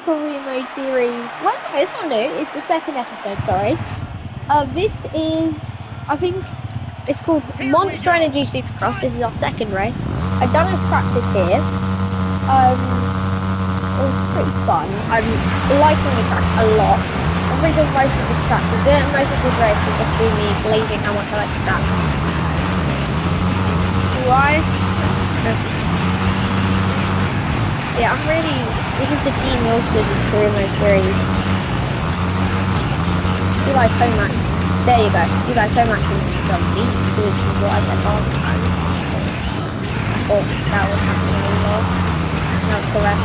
Career Mode series. Well, no, it's not new. It's the second episode. Sorry. This is, I think, it's called Monster Energy Supercross. This is our second race. I've done a practice here. It was pretty fun. I'm liking the track a lot. I'm pretty sure most of this track, most of this race will just be me blazing how much I like the track. Why? Yeah, I'm really. This is the Dean Wilson Career Mode series. Eli Tomac. There you go. Eli Tomac is lovely, which is what I said last time. I thought that would happen anymore. That was correct.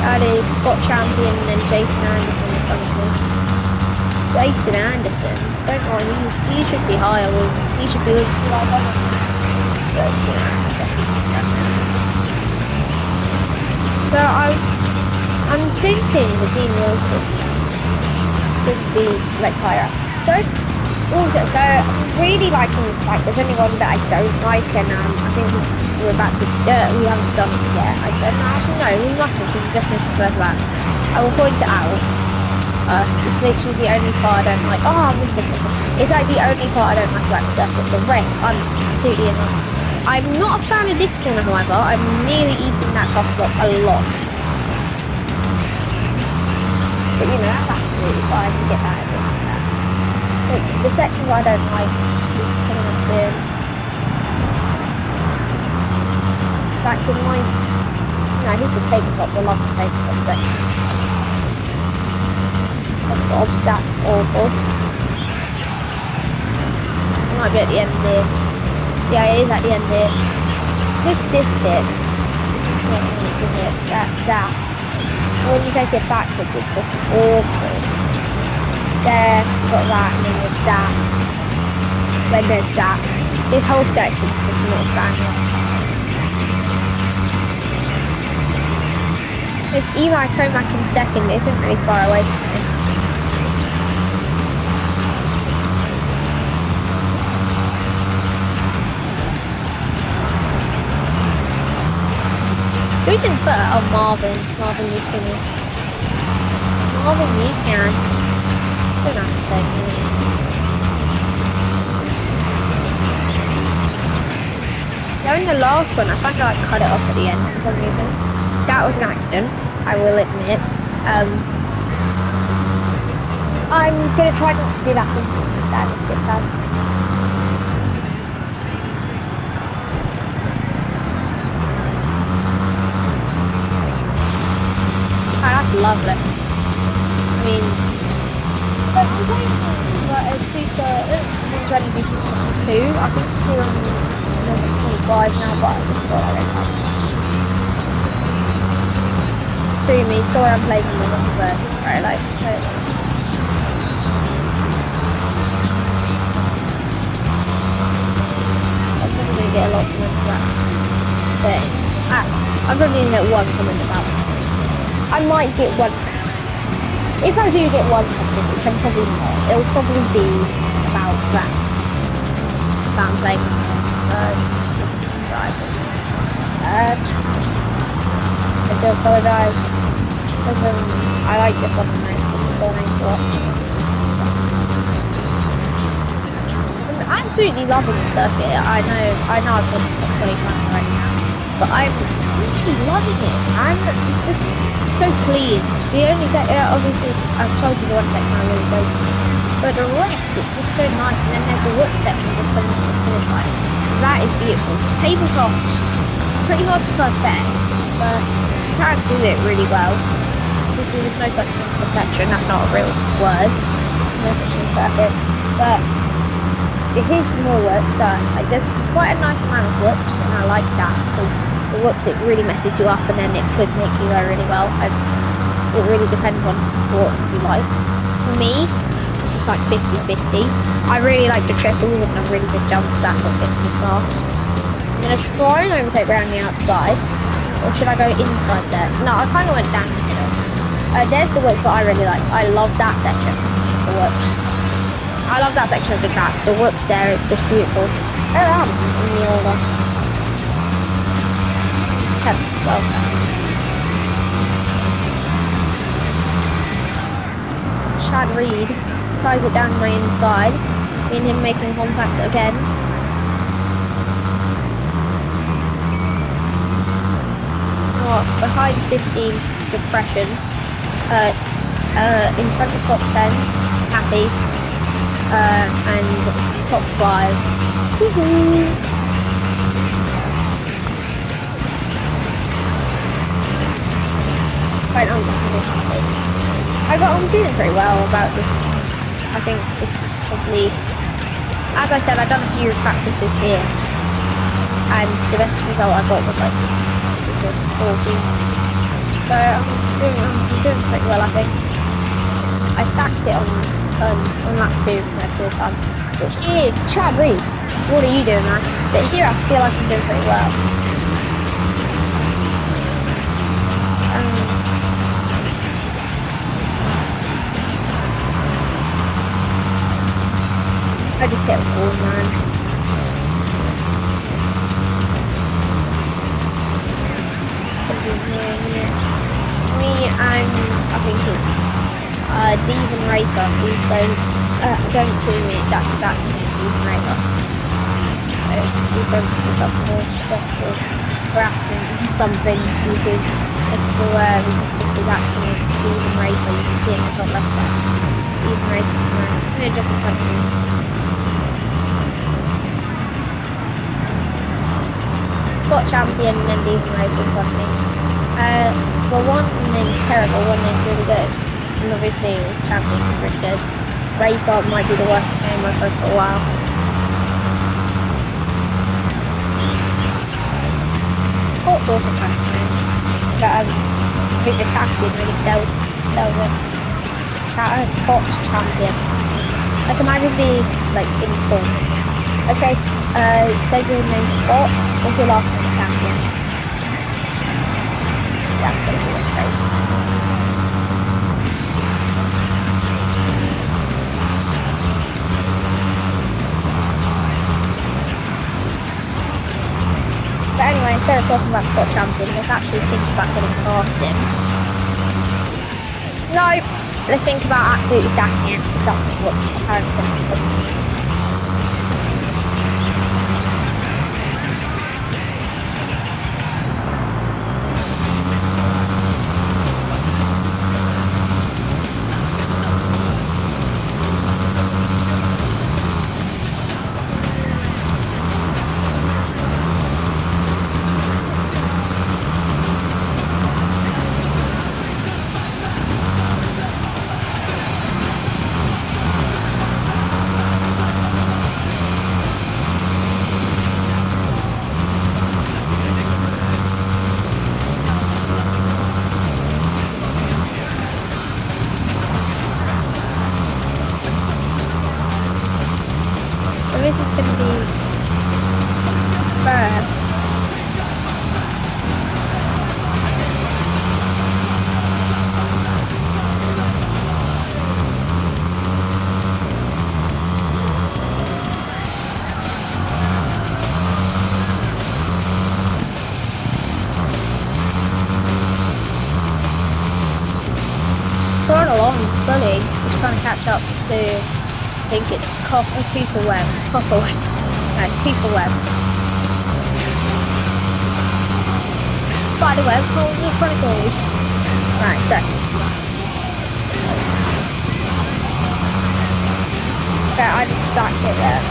That is Scott Champion and Jason Anderson in front of me. Jason Anderson. Don't know what he should be higher with. He should be with Eli Tomac. But yeah, I guess he's just done now. So I'm thinking the Dean Wilson should be like higher. So I'm really liking the fight. There's only one that I don't like, and I think we haven't done it yet. I don't know. Actually, no, we must have because we just missed the first lap. I will point it out. It's literally the only part I don't like. Oh, I missed it. It's like the only part I don't like about the circuit. The rest, I'm absolutely in love. I'm not a fan of this corner, however. I'm nearly eating that top block a lot. But you know, that's absolutely fine. You get that everything. The section where I don't like is coming up soon. Back to my. No, here's the tabletop. I love the tabletop section. Oh god, that's awful. It might be at the end here. Yeah, it is at the end here. Just this bit. That. When you take it backwards, it's just awful. There, you've got that, and then there's that. Then there's that. This whole section is just not standing. There's Eli Tomac in second. It isn't really far away from me. Who's in third? Oh, Marvin Muscan is. Marvin Muscan. Don't have to say anything. Now in the last one, I found out I cut it off at the end for some reason. That was an accident, I will admit. I'm gonna try not to do that since it's just that. That's lovely. I mean, but I'm playing a super, Energy Supercross 2. I think we're on number 25 now, but I just thought I don't know. Sue me, sorry I'm playing in the wrong version, right? Like, I'm probably going to get a lot of comments to that thing. I'm probably going to get one comment about it. I might get one. If I do get one comment, which I'm probably not, it'll probably be about that. I'm playing drivers. I do apologise. Because I like this one and it's so nice to watch. So. I'm absolutely loving the circuit. I know I've said this like 20 times right now, but I'm really loving it. And it's just so clean. The only obviously I've told you the one section I really don't, but the rest it's just so nice. And then there's the work section just coming to the finish line. That is beautiful. Tabletops, it's pretty hard to perfect, but you can do it really well. Obviously there's no such thing as perfection. That's not a real word. No such thing as perfect, but it is more whoops. There's quite a nice amount of whoops, and I like that because the whoops it really messes you up, and then it could make you go really well. It really depends on what you like. For me, it's like 50-50. I really like the triples and the really big jumps. That's what gets me fast. I'm gonna try and overtake around the outside, or should I go inside there? No, I kind of went down into it. There's the whoops that I really like. I love that section. The whoops. I love that section of the track. The whoops there, it's just beautiful. Where am I in the order? 10th, well. Chad Reed tries it down my inside. Me and him making contact again. Behind 15, depression. In front of top 10, happy. And top 5. Woohoo! Right, I'm feeling pretty well about this. I think this is probably, as I said, I've done a few practices here, and the best result I got was like was 40. So I'm doing pretty well, I think. I stacked it on lap 2 most of the time. But here, Chad Reed, what are you doing, man? But here I feel like I'm doing pretty well. I just hit a wall, man. Me and I think it's Dean and Raker. Please don't sue me. That's exactly Dean and Raker. So we don't put this up for sexual harassment or something. I swear this is just exactly Dean and Raker. You can see in the top left there. Dean and Raker somewhere. And just in front of me. Scott champion and then Dean and Raker in front of me. Well, one name's terrible, one name's really good. And obviously, the champion is pretty good. Raper might be the worst game I've heard for a while. Scott's also kind of nice. But the champion really sells it. Scott's champion. I can either be like in school. Okay, it says your name's Scott. What's your last name, champion? That's gonna be crazy. But anyway, instead of talking about Scott champion, let's actually think about getting past him. No, let's think about absolutely stacking it. That's what's apparently going to happen. This is going to be first. Going along fully, just trying to catch up to. I think it's Cooper Web. No, it's Cooper Web. Spiderweb, Colony Chronicles. Right, so. Okay, I just stacked it there.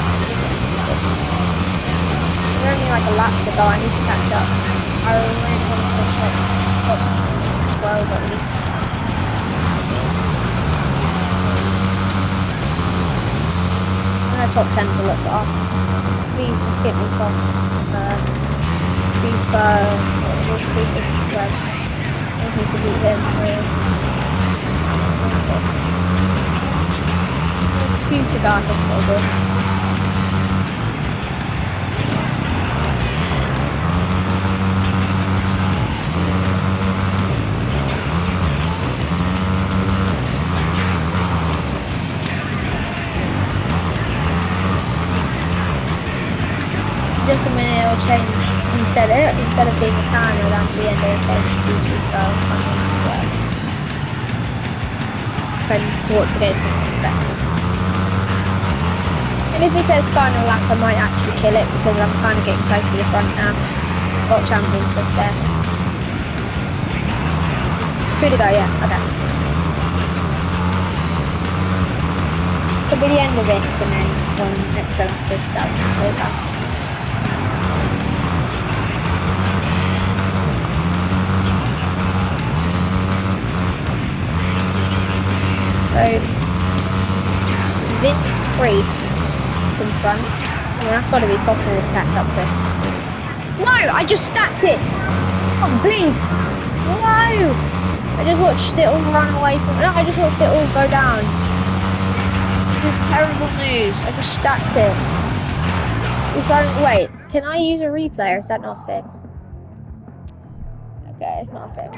We're only like a lap to go, I need to catch up. I really want to push like top 12 at least. Top 10 to look fast. Please just get me past Cooper. I need to beat him. Two to go, I think we'll do. Just a minute, it'll change. Instead of being a timer down to the end, it'll change to YouTube. depends what the game is best. And if it says final lap, I might actually kill it because I'm kind of getting close to the front now. Spot champion, so stare. 2 to go, yeah, okay. Could be the end of it, and then when next go after that would be really fast. So Vince Freeze just in front. I mean, that's got to be possible to catch up to. No, I just stacked it. Oh, please. No. I just watched it all run away from. No, I just watched it all go down. This is terrible news. I just stacked it. Wait, can I use a replay or is that not a thing? Okay, it's not a thing.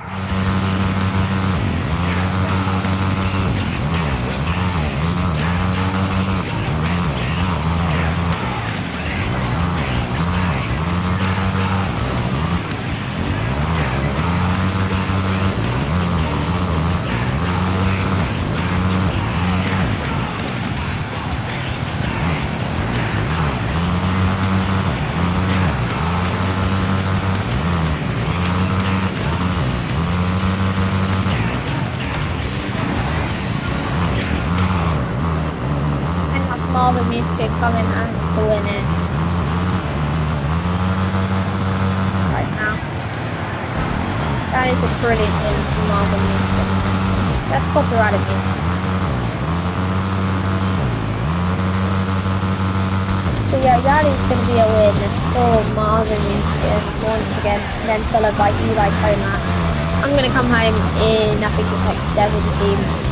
Marvin Music coming and to win it right now. That is a brilliant win for Marvin Music. That's copyrighted music. So yeah, that is going to be a win for Marvin Music once again, and then followed by Eli Tomac. I'm going to come home in, I think it's like 17.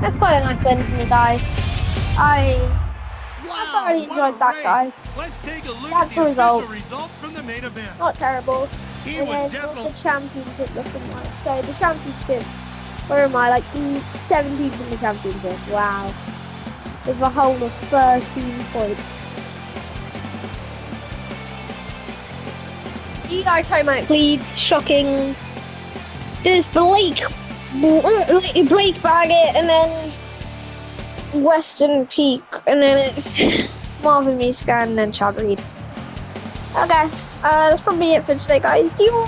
That's quite a nice win for me, guys. I thoroughly enjoyed that, guys. Let's take a look That's at the results results from the main event. Not terrible. He And was then definitely what's the championship looking like? So the championship, where am I? Like 17th in the championship. Wow. With a whole of 13 points. Eli Tomac leads, shocking. There's Blake Baggett, and then Western Peak, and then it's Marvin Muscan, and then Chad Reed. Okay, that's probably it for today, guys. See you all.